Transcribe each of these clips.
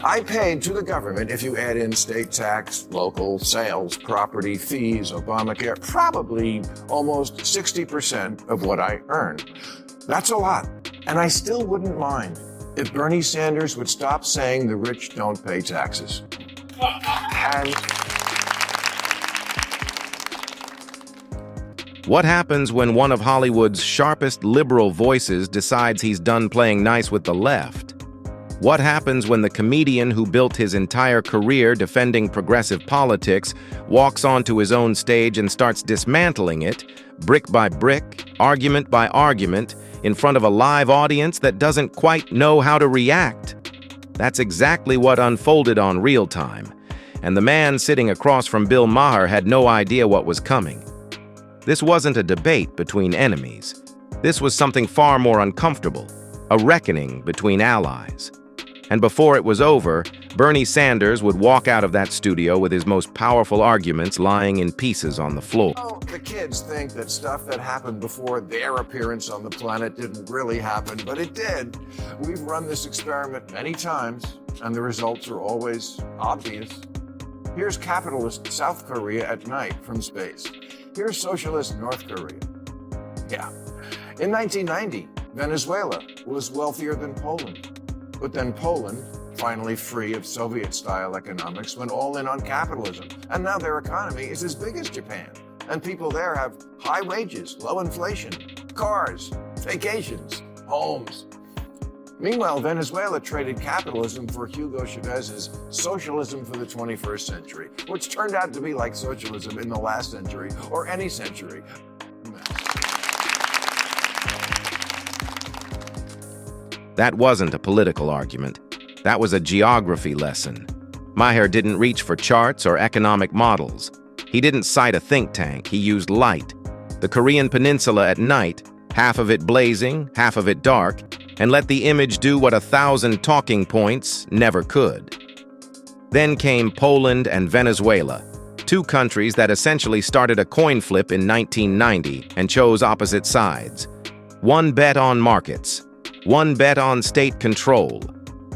I paid to the government, if you add in state tax, local sales, property, fees, Obamacare, probably almost 60% of what I earn. That's a lot. And I still wouldn't mind if Bernie Sanders would stop saying the rich don't pay taxes. And what happens when one of Hollywood's sharpest liberal voices decides he's done playing nice with the left? What happens when the comedian who built his entire career defending progressive politics walks onto his own stage and starts dismantling it, brick by brick, argument by argument, in front of a live audience that doesn't quite know how to react? That's exactly what unfolded on Real Time, and the man sitting across from Bill Maher had no idea what was coming. This wasn't a debate between enemies. This was something far more uncomfortable, a reckoning between allies. And before it was over, Bernie Sanders would walk out of that studio with his most powerful arguments lying in pieces on the floor. oh, the kids think that stuff that happened before their appearance on the planet didn't really happen, but it did. We've run this experiment many times, and the results are always obvious. Here's capitalist South Korea at night from space. Here's socialist North Korea. Yeah. In 1990, Venezuela was wealthier than Poland. But then Poland, finally free of Soviet-style economics, went all in on capitalism. And now their economy is as big as Japan. And people there have high wages, low inflation, cars, vacations, homes. Meanwhile, Venezuela traded capitalism for Hugo Chavez's socialism for the 21st century, which turned out to be like socialism in the last century or any century. That wasn't a political argument. That was a geography lesson. Maher didn't reach for charts or economic models. He didn't cite a think tank. He used light. The Korean peninsula at night, half of it blazing, half of it dark, and let the image do what 1,000 talking points never could. Then came Poland and Venezuela, two countries that essentially started a coin flip in 1990 and chose opposite sides. One bet on markets. One bet on state control.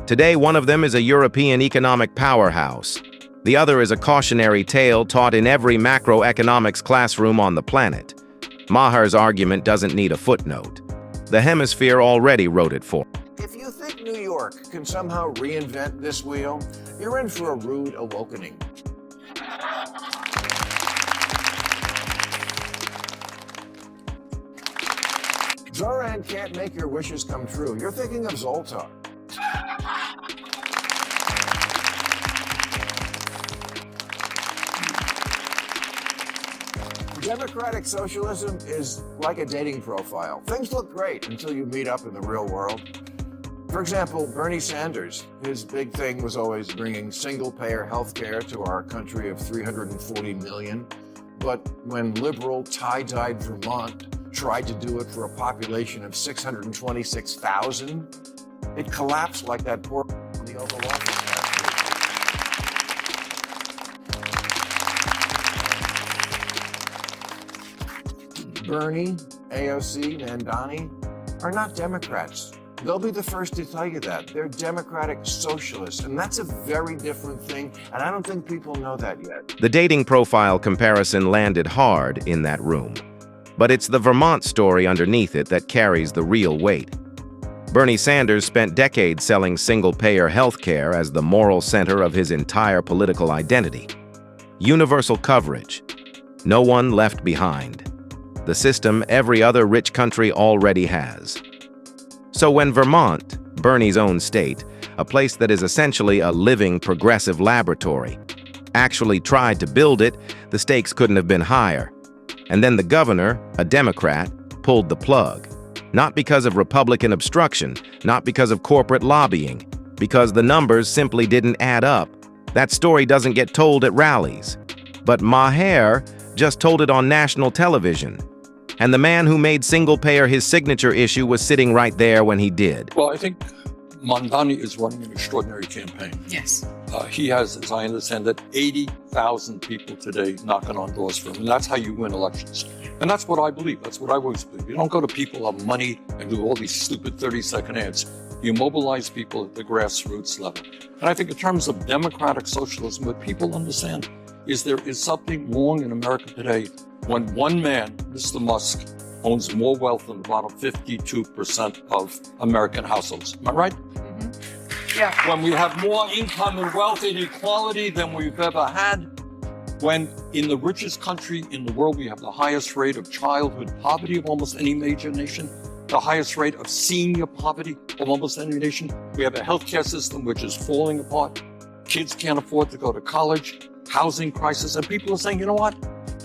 Today, one of them is a European economic powerhouse. The other is a cautionary tale taught in every macroeconomics classroom on the planet. Maher's argument doesn't need a footnote. The hemisphere already wrote it for him. If you think New York can somehow reinvent this wheel, you're in for a rude awakening. Zoran can't make your wishes come true. You're thinking of Zoltar. Democratic socialism is like a dating profile. Things look great until you meet up in the real world. For example, Bernie Sanders, his big thing was always bringing single-payer health care to our country of 340 million. But when liberal, tie-dyed Vermont tried to do it for a population of 626,000, it collapsed like that poor in the Oval Office last week. Bernie, AOC, Mandani are not Democrats. They'll be the first to tell you that. They're democratic socialists, and that's a very different thing, and I don't think people know that yet. The dating profile comparison landed hard in that room. But it's the Vermont story underneath it that carries the real weight. Bernie Sanders spent decades selling single-payer health care as the moral center of his entire political identity. Universal coverage. No one left behind. The system every other rich country already has. So when Vermont, Bernie's own state, a place that is essentially a living progressive laboratory, actually tried to build it, the stakes couldn't have been higher. And then the governor, a Democrat, pulled the plug. Not because of Republican obstruction, not because of corporate lobbying, because the numbers simply didn't add up. That story doesn't get told at rallies. But Maher just told it on national television. And the man who made single-payer his signature issue was sitting right there when he did. Well, I think Mandani is running an extraordinary campaign. Yes. He has, as I understand it, 80,000 people today knocking on doors for him. And that's how you win elections. And that's what I believe. That's what I always believe. You don't go to people who have money and do all these stupid 30-second ads. You mobilize people at the grassroots level. And I think in terms of democratic socialism, what people understand is there is something wrong in America today when one man, Mr. Musk, owns more wealth than the bottom 52% of American households. Am I right? Mm-hmm. Yeah. When we have more income and wealth inequality than we've ever had, when in the richest country in the world we have the highest rate of childhood poverty of almost any major nation, the highest rate of senior poverty of almost any nation, we have a healthcare system which is falling apart, kids can't afford to go to college, housing crisis, and people are saying, you know what?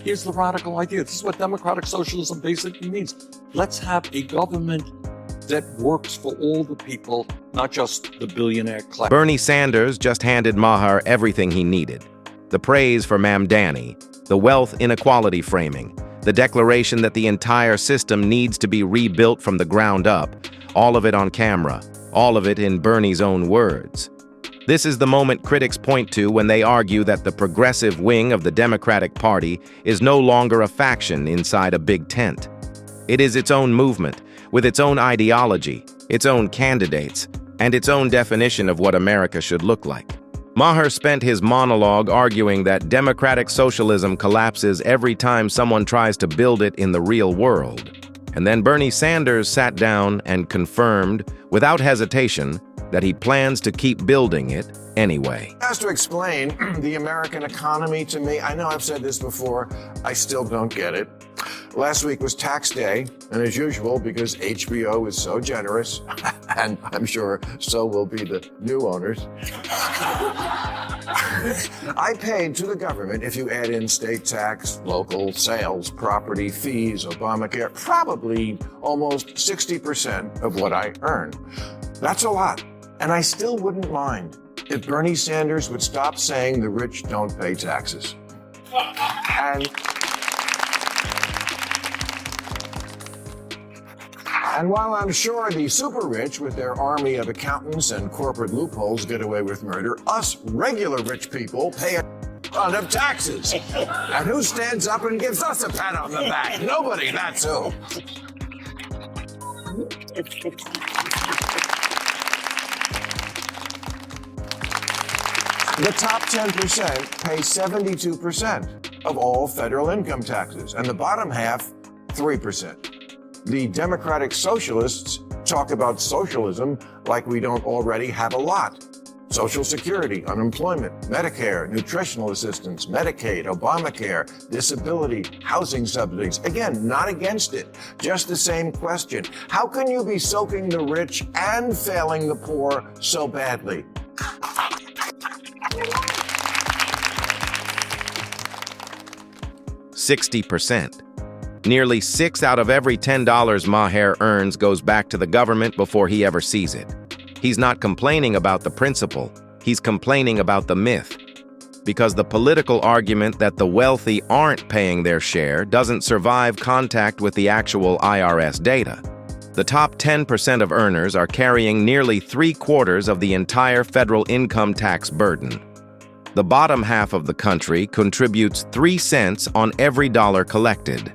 Here's the radical idea. This is what democratic socialism basically means. Let's have a government that works for all the people, not just the billionaire class. Bernie Sanders just handed Maher everything he needed. The praise for Mam Danny, the wealth inequality framing, the declaration that the entire system needs to be rebuilt from the ground up, all of it on camera, all of it in Bernie's own words. This is the moment critics point to when they argue that the progressive wing of the Democratic Party is no longer a faction inside a big tent. It is its own movement, with its own ideology, its own candidates, and its own definition of what America should look like. Maher spent his monologue arguing that democratic socialism collapses every time someone tries to build it in the real world. And then Bernie Sanders sat down and confirmed, without hesitation, that he plans to keep building it anyway. Has to explain the American economy to me. I know I've said this before, I still don't get it. Last week was tax day, and as usual, because HBO is so generous, and I'm sure so will be the new owners, I paid to the government, if you add in state tax, local sales, property, fees, Obamacare, probably almost 60% of what I earn. That's a lot. And I still wouldn't mind if Bernie Sanders would stop saying the rich don't pay taxes. And while I'm sure the super rich with their army of accountants and corporate loopholes get away with murder, us regular rich people pay a ton of taxes. And who stands up and gives us a pat on the back? Nobody, that's who. The top 10% pay 72% of all federal income taxes, and the bottom half, 3%. The Democratic Socialists talk about socialism like we don't already have a lot. Social Security, unemployment, Medicare, nutritional assistance, Medicaid, Obamacare, disability, housing subsidies. Again, not against it, just the same question. How can you be soaking the rich and failing the poor so badly? 60%. Nearly 6 out of every $10 Maher earns goes back to the government before he ever sees it. He's not complaining about the principle, he's complaining about the myth. Because the political argument that the wealthy aren't paying their share doesn't survive contact with the actual IRS data. The top 10% of earners are carrying nearly 3/4 of the entire federal income tax burden. The bottom half of the country contributes 3 cents on every dollar collected.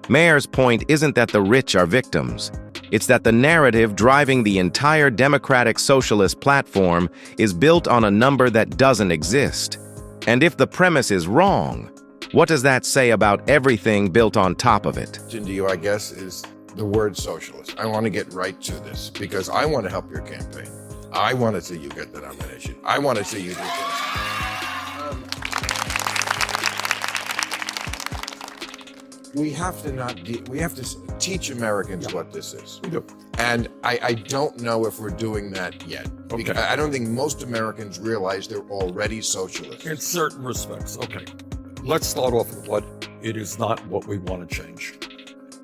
Maher's point isn't that the rich are victims. It's that the narrative driving the entire democratic socialist platform is built on a number that doesn't exist. And if the premise is wrong, what does that say about everything built on top of it? To you, I guess, is the word socialist. I want to get right to this because I want to help your campaign. I want to see you get the nomination. I want to see you do this. We have to teach Americans what this is. We do. And I don't know if we're doing that yet. Okay. I don't think most Americans realize they're already socialists. In certain respects, okay. Let's start off with what it is not what we want to change.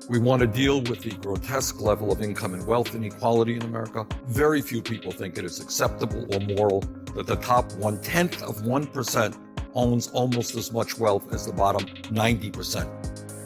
We want to deal with the grotesque level of income and wealth inequality in America. Very few people think it is acceptable or moral that the top 1/10 of 1% owns almost as much wealth as the bottom 90%.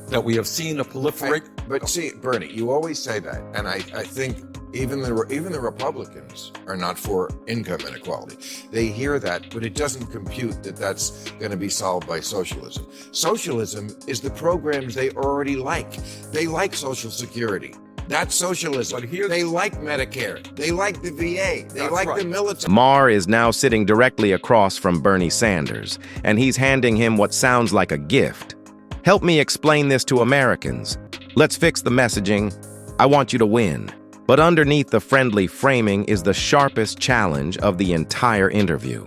That we have seen a proliferate. But see, Bernie, you always say that, and I think even the Republicans are not for income inequality. They hear that, but it doesn't compute that that's going to be solved by socialism. Socialism is the programs they already like. They like Social Security. That's socialism. But here's- They like Medicare. They like the VA. They That's like right. the military. Maher is now sitting directly across from Bernie Sanders, and he's handing him what sounds like a gift. Help me explain this to Americans. Let's fix the messaging. I want you to win. But underneath the friendly framing is the sharpest challenge of the entire interview.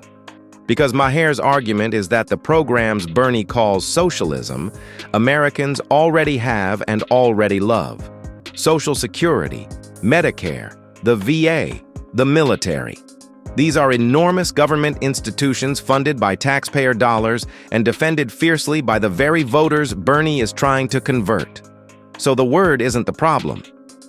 Because Maher's argument is that the programs Bernie calls socialism, Americans already have and already love. Social Security, Medicare, the VA, the military. These are enormous government institutions funded by taxpayer dollars and defended fiercely by the very voters Bernie is trying to convert. So the word isn't the problem.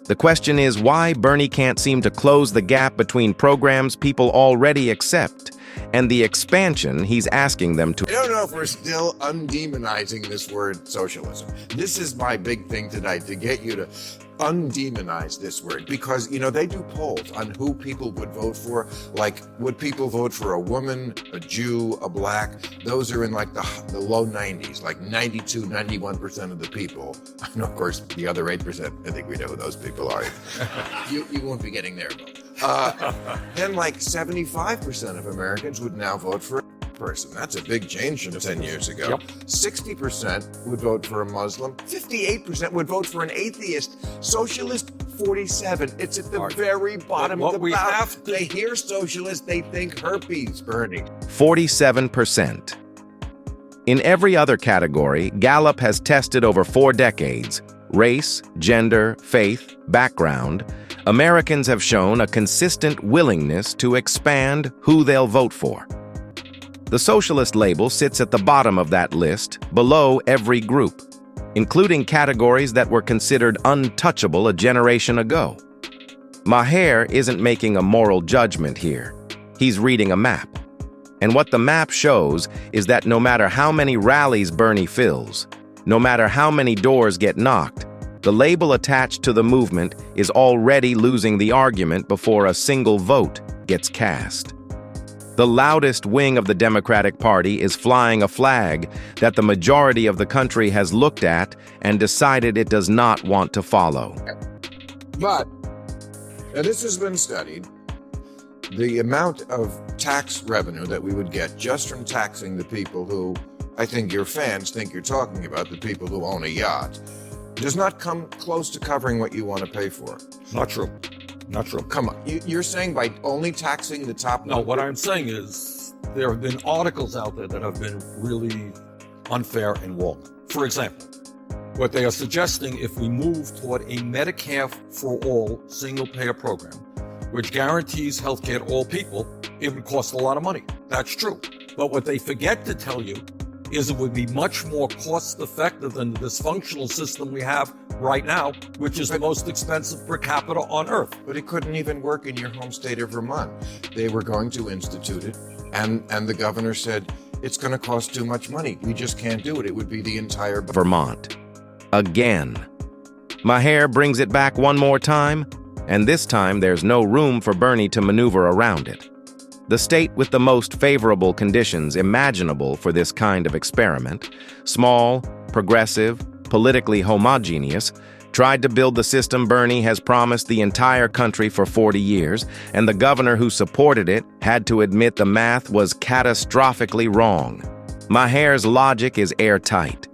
The question is why Bernie can't seem to close the gap between programs people already accept and the expansion he's asking them to. I don't know if we're still undemonizing this word socialism. This is my big thing tonight, to get you to undemonize this word, because, you know, they do polls on who people would vote for. Like, would people vote for a woman, a Jew, a black? Those are in like the low 90s, like 92, 91% of the people. And of course, the other 8%, I think we know who those people are. You won't be getting their vote. Then like 75% of Americans would now vote for a person. That's a big change from 10 years ago. Yep. 60% would vote for a Muslim. 58% would vote for an atheist. Socialist, 47. It's at the All right. very bottom What of the we barrel. have to- They hear socialist, they think herpes, Bernie. 47%. In every other category, Gallup has tested over 4 decades. Race, gender, faith, background. Americans have shown a consistent willingness to expand who they'll vote for. The socialist label sits at the bottom of that list, below every group, including categories that were considered untouchable a generation ago. Maher isn't making a moral judgment here. He's reading a map. And what the map shows is that no matter how many rallies Bernie fills, no matter how many doors get knocked, the label attached to the movement is already losing the argument before a single vote gets cast. The loudest wing of the Democratic Party is flying a flag that the majority of the country has looked at and decided it does not want to follow. But, and this has been studied, the amount of tax revenue that we would get just from taxing the people who, I think your fans think you're talking about, the people who own a yacht, does not come close to covering what you want to pay for. Not true. Not true. Come on, you're saying by only taxing the top? No, what I'm saying is there have been articles out there that have been really unfair and wrong. For example, what they are suggesting, if we move toward a Medicare for all single-payer program, which guarantees healthcare to all people, it would cost a lot of money. That's true. But what they forget to tell you is it would be much more cost-effective than the dysfunctional system we have right now, which is the most expensive per capita on Earth. But it couldn't even work in your home state of Vermont. They were going to institute it, and the governor said, it's going to cost too much money. We just can't do it. It would be the entire... Vermont. Again. Maher brings it back one more time, and this time there's no room for Bernie to maneuver around it. The state with the most favorable conditions imaginable for this kind of experiment, small, progressive, politically homogeneous, tried to build the system Bernie has promised the entire country for 40 years, and the governor who supported it had to admit the math was catastrophically wrong. Maher's logic is airtight.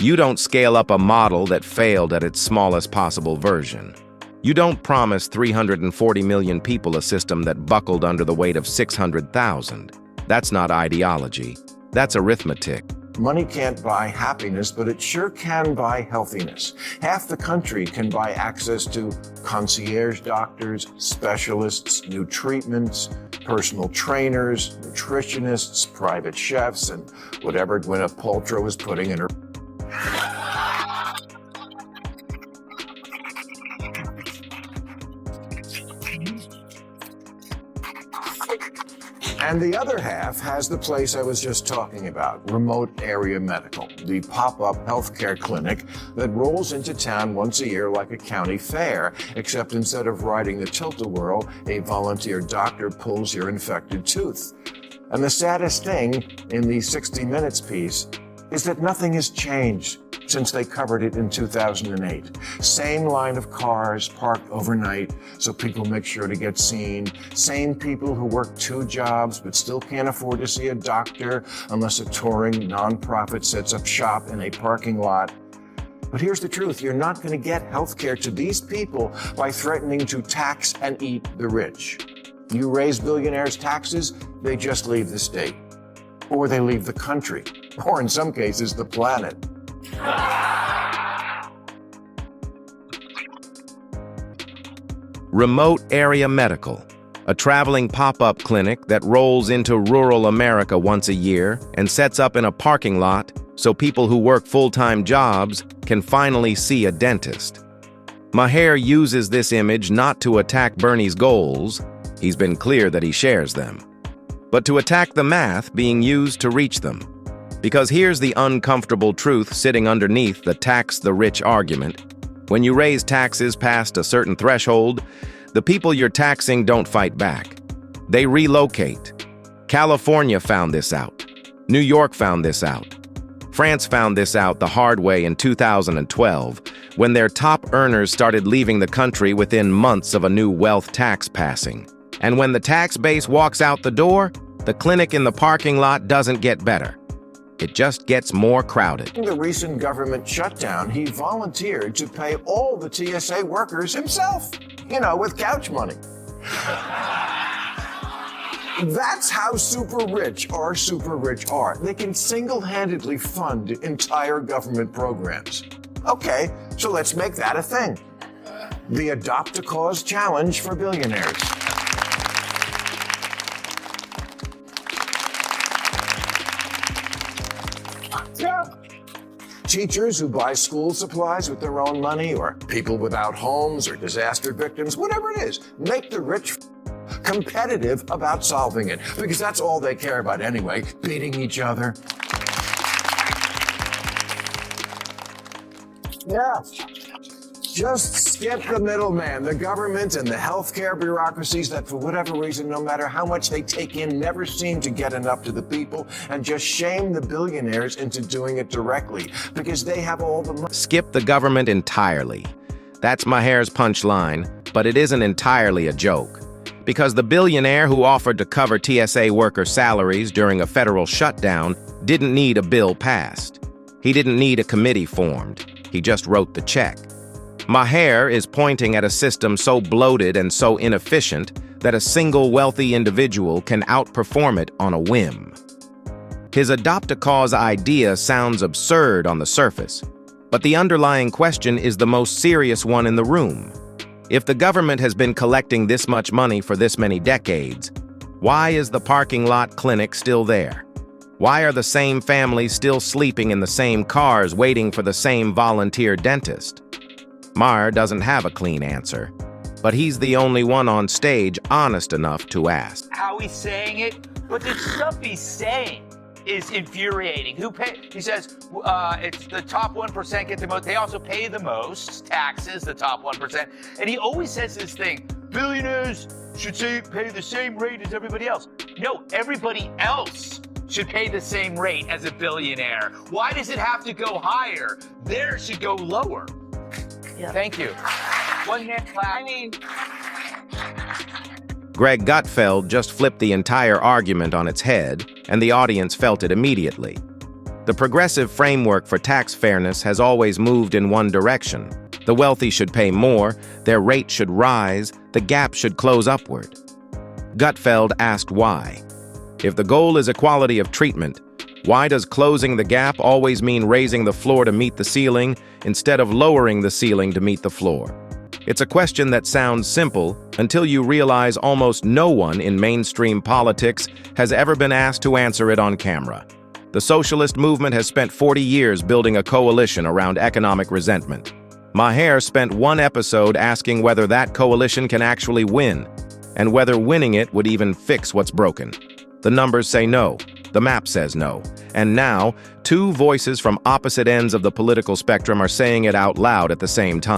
You don't scale up a model that failed at its smallest possible version. You don't promise 340 million people a system that buckled under the weight of 600,000. That's not ideology. That's arithmetic. Money can't buy happiness, but it sure can buy healthiness. Half the country can buy access to concierge doctors, specialists, new treatments, personal trainers, nutritionists, private chefs, and whatever Gwyneth Paltrow is putting in her... And the other half has the place I was just talking about, remote area medical, the pop-up healthcare clinic that rolls into town once a year like a county fair, except instead of riding the tilt-a-whirl, a volunteer doctor pulls your infected tooth. And the saddest thing in the 60 Minutes piece is that nothing has changed. since they covered it in 2008. Same line of cars parked overnight so people make sure to get seen. Same people who work 2 jobs but still can't afford to see a doctor unless a touring nonprofit sets up shop in a parking lot. But here's the truth. You're not going to get health care to these people by threatening to tax and eat the rich. You raise billionaires' taxes, they just leave the state. Or they leave the country. Or in some cases, the planet. Remote Area Medical, a traveling pop-up clinic that rolls into rural America once a year and sets up in a parking lot so people who work full-time jobs can finally see a dentist. Maher uses this image not to attack Bernie's goals, he's been clear that he shares them, but to attack the math being used to reach them. Because here's the uncomfortable truth sitting underneath the tax the rich argument. When you raise taxes past a certain threshold, the people you're taxing don't fight back. They relocate. California found this out. New York found this out. France found this out the hard way in 2012, when their top earners started leaving the country within months of a new wealth tax passing. And when the tax base walks out the door, the clinic in the parking lot doesn't get better. It just gets more crowded. In the recent government shutdown, he volunteered to pay all the TSA workers himself, with couch money. That's how super rich our super rich are. They can single-handedly fund entire government programs. Okay, so let's make that a thing. The Adopt a Cause Challenge for billionaires. Teachers who buy school supplies with their own money, or people without homes, or disaster victims, whatever it is, make the rich competitive about solving it, because that's all they care about anyway, beating each other. Yeah. Just skip the middleman, the government and the healthcare bureaucracies that, for whatever reason, no matter how much they take in, never seem to get enough to the people, and just shame the billionaires into doing it directly, because they have all the money. Skip the government entirely. That's Maher's punchline, but it isn't entirely a joke. Because the billionaire who offered to cover TSA worker salaries during a federal shutdown didn't need a bill passed. He didn't need a committee formed. He just wrote the check. Maher is pointing at a system so bloated and so inefficient that a single wealthy individual can outperform it on a whim. His Adopt a Cause idea sounds absurd on the surface, but the underlying question is the most serious one in the room. If the government has been collecting this much money for this many decades, why is the parking lot clinic still there? Why are the same families still sleeping in the same cars waiting for the same volunteer dentist? Maher doesn't have a clean answer, but he's the only one on stage honest enough to ask. How he's saying it, but the stuff he's saying is infuriating. He says it's the top 1% get the most. They also pay the most taxes, the top 1%. And he always says this thing, billionaires should pay the same rate as everybody else. No, everybody else should pay the same rate as a billionaire. Why does it have to go higher? Theirs should go lower. Yeah. Thank you. One hand clap. Greg Gutfeld just flipped the entire argument on its head, and the audience felt it immediately. The progressive framework for tax fairness has always moved in one direction. The wealthy should pay more, their rate should rise, the gap should close upward. Gutfeld asked why. If the goal is equality of treatment, why does closing the gap always mean raising the floor to meet the ceiling instead of lowering the ceiling to meet the floor? It's a question that sounds simple until you realize almost no one in mainstream politics has ever been asked to answer it on camera. The socialist movement has spent 40 years building a coalition around economic resentment. Maher spent one episode asking whether that coalition can actually win, and whether winning it would even fix what's broken. The numbers say no. The map says no. And now, two voices from opposite ends of the political spectrum are saying it out loud at the same time.